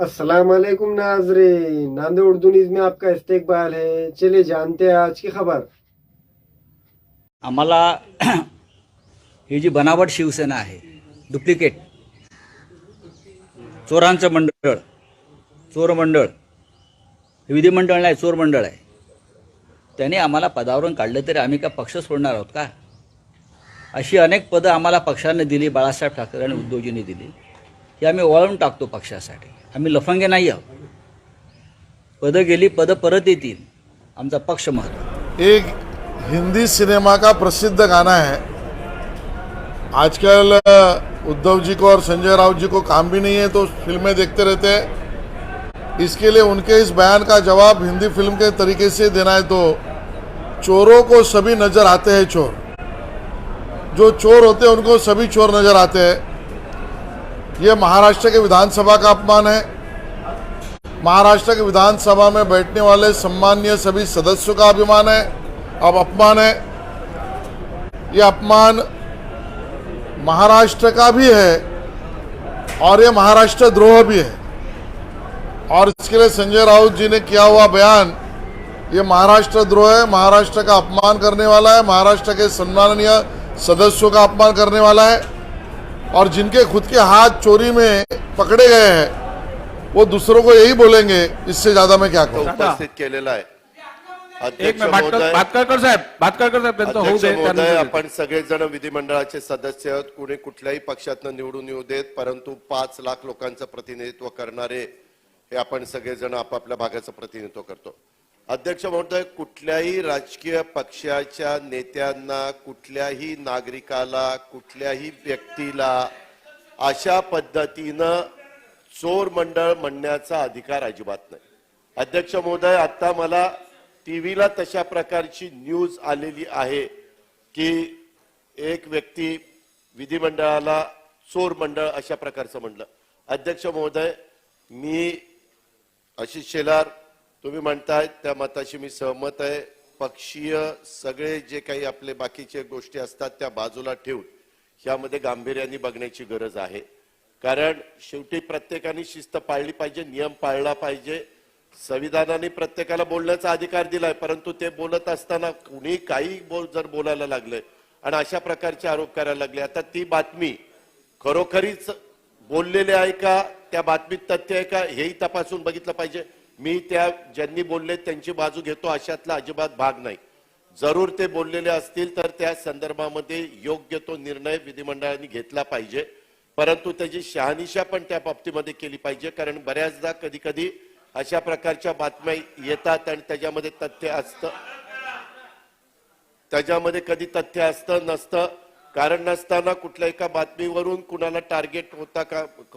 अस्सलाम वालेकुम नाजरीन, नांदेड़ उर्दू न्यूज में आपका इस्तकबाल है। चलिए जानते हैं आज की खबर। आम्हाला ही जी बनावट शिवसेना आहे, डुप्लिकेट चोरांचं मंडळ, चोर मंडळ, विधिमंडळ नाही चोर मंडळ आहे. त्याने आम्हाला पदावरून काढलं तरी आम्ही का पक्ष सोडणार आहोत का? अशी अनेक पदं आम्हाला पक्षाने दिली, बाळासाहेब ठाकरे आणि उद्धवजींनी दिली, की आम्ही वळून टाकतो पक्षासाठी. आम्ही लफंगे नाही आहोत. पदं गेली, पदं परत येतील, आमचा पक्ष महत्त्वाचा. एक हिंदी सिनेमा का प्रसिद्ध गाना है, आजकल उद्धव जी को और संजय राउत जी को काम भी नहीं है तो फिल्में देखते रहते हैं. इसके लिए उनके इस बयान का जवाब हिंदी फिल्म के तरीके से देना है तो चोरों को सभी नजर आते हैं चोर, जो चोर होते हैं उनको सभी चोर नजर आते हैं. ये महाराष्ट्र के विधानसभा का अपमान है. महाराष्ट्र के विधानसभा में बैठने वाले सम्माननीय सभी सदस्यों का अभिमान है, अब अपमान है. ये अपमान महाराष्ट्र का भी है और ये महाराष्ट्र द्रोह भी है. और इसके लिए संजय राउत जी ने किया हुआ बयान ये महाराष्ट्र द्रोह है, महाराष्ट्र का अपमान करने वाला है, महाराष्ट्र के सम्माननीय सदस्यों का अपमान करने वाला है. और जिनके खुद के हाथ चोरी में पकड़े गए हैं वो दूसरों को यही बोलेंगे. इससे ज्यादा मैं क्या कहूँ. उपस्थित केलेला आहे. एक मिनिट भातकर साहेब त्यांचं होऊ दे. महोदय, आपण सगळेजण विधिमंडळाचे सदस्य आहोत. कुणी कुठल्याही पक्षातनं निवडून येऊ देत, परंतु 5 लाख लोकांचं प्रतिनिधित्व करणारे हे आपण सगळेजण आपापल्या भागाचं प्रतिनिधित्व करतो. अध्यक्ष महोदय, कुठल्याही राजकीय पक्षाच्या नेत्यांना, कुठल्याही नागरिकाला, कुठल्याही व्यक्तीला अशा पद्धतीनं चोर मंडळ म्हणण्याचा अधिकार अजिबात नाही. अध्यक्ष महोदय, आता मला टीव्हीला तशा प्रकारची न्यूज आलेली आहे की एक व्यक्ती विधिमंडळाला चोर मंडळ अशा प्रकारचं म्हणलं. अध्यक्ष महोदय, मी आशिष शेलार तुम्ही म्हणताय त्या मताशी मी सहमत आहे. पक्षीय सगळे जे काही आपले बाकीचे गोष्टी असतात त्या बाजूला ठेवून यामध्ये गांभीर्याने बघण्याची गरज आहे. कारण शेवटी प्रत्येकाने शिस्त पाळली पाहिजे, नियम पाळला पाहिजे. संविधानाने प्रत्येकाला बोलण्याचा अधिकार दिलाय, परंतु ते बोलत असताना कुणी काही जर बोलायला लागले आणि अशा प्रकारचे आरोप करायला लागले, आता ती बातमी खरोखरीच बोललेले आहे का, त्या बातमीत तथ्य आहे का, हेही तपासून बघितलं पाहिजे. मी त्या ज्यांनी बोलले त्यांची बाजू घेतो अशातला अजिबात भाग नाही. जरूर ते बोललेले असतील तर त्या संदर्भामध्ये योग्य तो निर्णय विधिमंडळाने घेतला पाहिजे, परंतु त्याची शहानिशा पण त्या बाबतीमध्ये केली पाहिजे. कारण बऱ्याचदा कधी कधी अशा प्रकारच्या बातम्या येतात आणि त्याच्यामध्ये तथ्य असतं, त्याच्यामध्ये कधी तथ्य असतं नसतं. कारण नसताना कुठल्या एका बातमीवरून कुणाला टार्गेट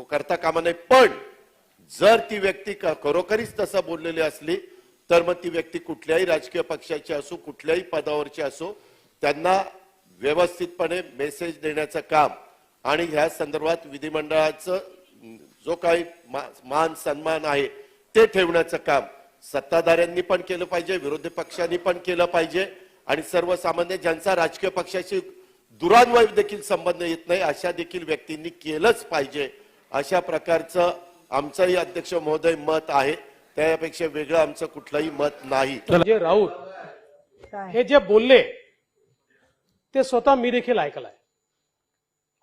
करता कामा नये. पण जर ती व्यक्ती खरोखरीच तसं बोललेली असली तर मग ती व्यक्ती कुठल्याही राजकीय पक्षाची असो, कुठल्याही पदावरची असो, त्यांना व्यवस्थितपणे मेसेज देण्याचं काम आणि ह्या संदर्भात विधिमंडळाचं जो काही मान सन्मान आहे ते ठेवण्याचं काम सत्ताधाऱ्यांनी पण केलं पाहिजे, विरोधी पक्षांनी पण केलं पाहिजे आणि सर्वसामान्य ज्यांचा राजकीय पक्षाशी दुरान्वय देखील संबंध येत नाही अशा देखील व्यक्तींनी केलंच पाहिजे. अशा प्रकारचं आमचंही अध्यक्ष महोदय मत आहे. त्यापेक्षा वेगळं आमचं कुठलंही मत नाही. संजय राऊत हे जे बोलले ते स्वतः मी देखील ऐकलंय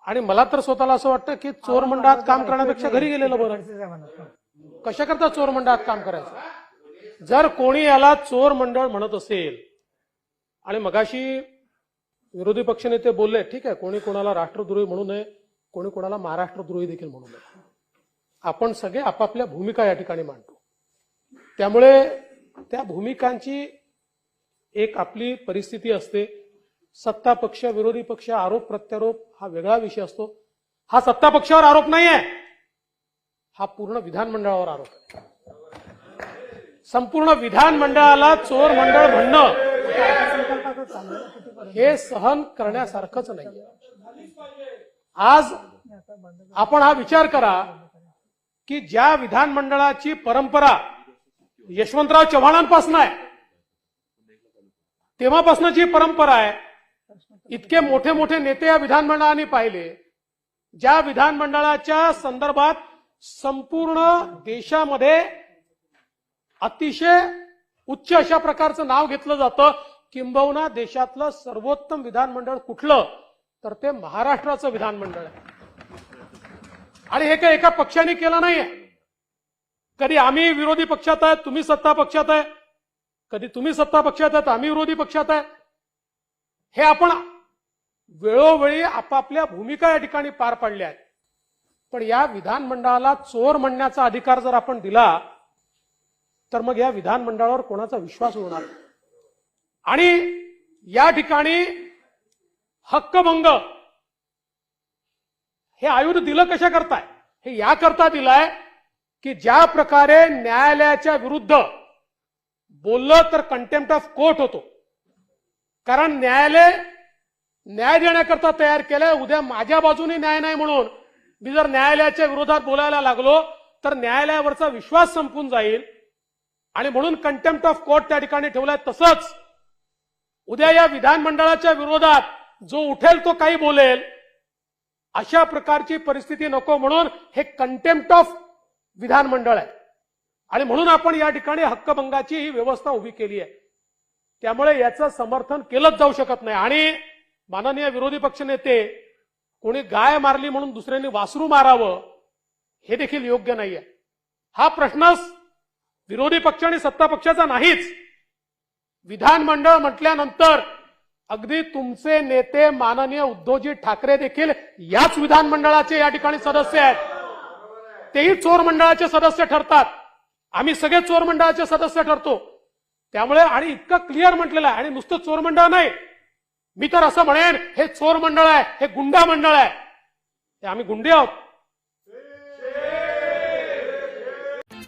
आणि मला तर स्वतःला असं वाटतं की चोर मंडळात काम करण्यापेक्षा घरी गेलेलं बरं. कशा करता चोर मंडळात काम करायचं? जर कोणी याला चोर मंडळ म्हणत असेल आणि मगाशी विरोधी पक्षनेते बोलले, ठीक आहे, कोणी कोणाला राष्ट्रद्रोही म्हणू नये, कोणी कोणाला महाराष्ट्रद्रोही देखील म्हणू नये. आपण सगळे आपापल्या भूमिका या ठिकाणी मांडतो, त्यामुळे त्या भूमिकांची एक आपली परिस्थिती असते. सत्ता पक्ष, विरोधी पक्ष, आरोप प्रत्यारोप हा वेगळा विषय असतो. हा सत्ता पक्षावर आरोप नाही आहे, हा पूर्ण विधानमंडळावर आरोप आहे. संपूर्ण विधानमंडळाला चोर मंडळ म्हणणं हे सहन करण्यासारखंच नाही. आज आपण हा विचार करा की ज्या विधानमंडळाची परंपरा यशवंतराव चव्हाणांपासून आहे, तेव्हापासूनची परंपरा आहे. इतके मोठे मोठे नेते या विधानमंडळाने पाहिले, ज्या विधानमंडळाच्या संदर्भात संपूर्ण देशामध्ये अतिशय उच्च अशा प्रकारचं नाव घेतलं जातं. किंबहुना देशातलं सर्वोत्तम विधानमंडळ कुठलं तर ते महाराष्ट्राचं विधानमंडळ आहे. आणि हे काही एका पक्षाने केलं नाहीये. कधी आम्ही विरोधी पक्षात आहे, तुम्ही सत्ता पक्षात आहे, कधी तुम्ही सत्ता पक्षात आहे, आम्ही विरोधी पक्षात आहे. हे आपण वेळोवेळी आपापल्या भूमिका या ठिकाणी पार पाडल्या आहेत. पण या विधानमंडळाला चोर म्हणण्याचा अधिकार जर आपण दिला तर मग या विधानमंडळावर कोणाचा विश्वास होणार. आणि या ठिकाणी हक्कभंग हे आयुध दिलं कशा करताय, हे या करता दिलाय की ज्या प्रकारे न्यायालयाच्या विरुद्ध बोललं तर कंटेम्प्ट ऑफ कोर्ट होतो. कारण न्यायालय न्याय देण्याकरता तयार केलंय. उद्या माझ्या बाजूने न्याय नाही म्हणून मी जर न्यायालयाच्या विरोधात बोलायला लागलो तर न्यायालयावरचा विश्वास संपून जाईल. आणि म्हणून कंटेम्प्ट ऑफ कोर्ट त्या ठिकाणी ठेवलाय. तसंच उद्या या विधानमंडळाच्या विरोधात जो उठेल तो काही बोलेल, अशा प्रकारची परिस्थिती नको म्हणून हे कंटेम्प्ट ऑफ विधानमंडळ आहे. आणि म्हणून आपण या ठिकाणी हक्कभंगाची ही व्यवस्था उभी केली आहे. त्यामुळे याचं समर्थन केलंच जाऊ शकत नाही. आणि माननीय विरोधी पक्षनेते, कोणी गाय मारली म्हणून दुसऱ्यांनी वासरू मारावं हे देखील योग्य नाहीये. हा प्रश्न विरोधी पक्ष आणि सत्ता पक्षाचा नाहीच. विधानमंडळ म्हटल्यानंतर अगदी तुमचे नेते माननीय उद्धवजी ठाकरे देखील याच विधानमंडळाचे या ठिकाणी सदस्य आहेत. तेही चोर मंडळाचे सदस्य ठरतात. आम्ही सगळे चोर मंडळाचे सदस्य ठरतो. त्यामुळे आणि इतकं क्लिअर म्हटलेलं आहे. आणि नुसतं चोर मंडळ नाही, मी तर असं म्हणेन हे चोर मंडळ आहे, हे गुंडा मंडळ आहे. हे आम्ही गुंडे आहोत.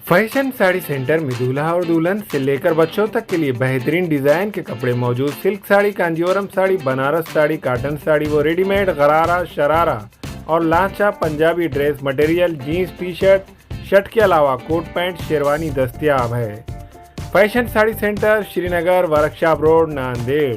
फैशन साड़ी सेंटर में दूल्हा और दुल्हन से लेकर बच्चों तक के लिए बेहतरीन डिजाइन के कपड़े मौजूद. सिल्क साड़ी, कांजीवरम साड़ी, बनारस साड़ी, कॉटन साड़ी व रेडीमेड गरारा, शरारा और लांचा Punjabi dress material, jeans, T shirt के अलावा कोट पैंट, शेरवानी दस्तयाब है. Fashion sari centre, Srinagar, workshop road, Nanded.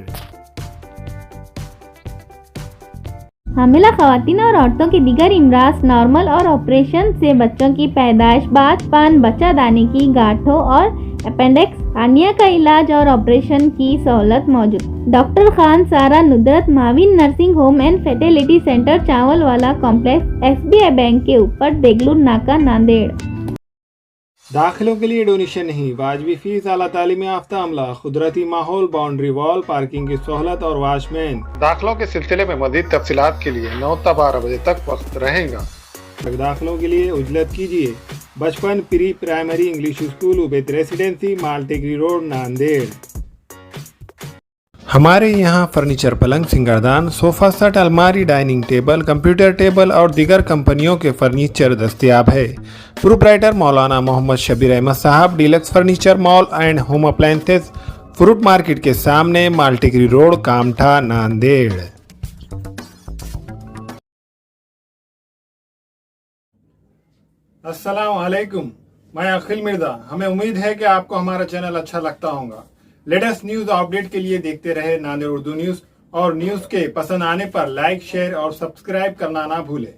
हामिला खवातीन और औरतों की दीगर इमराज, नॉर्मल और ऑपरेशन से बच्चों की पैदाइश, बाचपान, बच्चादानी की गांठों और अपेंडिक्स, हार्निया का इलाज और ऑपरेशन की सहूलत मौजूद. Doctor Khan Sara Nudrat Mavin nursing home and fertility centre, Chawal Wala complex, SBI bank के ऊपर, देगलूर नाका, नांदेड़. दाखिलों के लिए डोनेशन नहीं, वाजबी फीस, आला तालीम याफ्ता अमला, कुदरती माहौल, बाउंड्री वॉल, पार्किंग की सहूलत और वॉचमैन. दाखिलों के सिलसिले में मज़ीद तफसीलात के लिए 9 से 12 बजे तक वक्त रहेगा. दाखिलों के लिए उजलत कीजिए. Bachpan pre primary English school, Ubaid residency, Maltekri road, Nanded. हमारे यहाँ फर्नीचर, पलंग, सिंगारदान, सोफा सेट, अलमारी, डाइनिंग टेबल, कंप्यूटर टेबल और दीगर कंपनियों के फर्नीचर दस्तयाब है. प्रोप्राइटर मौलाना मोहम्मद शबीर अहमद साहब, deluxe furniture mall and home appliances, fruit market के सामने, मालटेकरी रोड, कामठा, नांदेड़. अस्सलाम वालेकुम, मैं अखिल मिर्जा. हमें उम्मीद है कि आपको हमारा चैनल अच्छा लगता होगा. लेटेस्ट न्यूज अपडेट के लिए देखते रहे नांदेड़ उर्दू न्यूज. और न्यूज के पसंद आने पर लाइक, शेयर और सब्सक्राइब करना ना भूलें.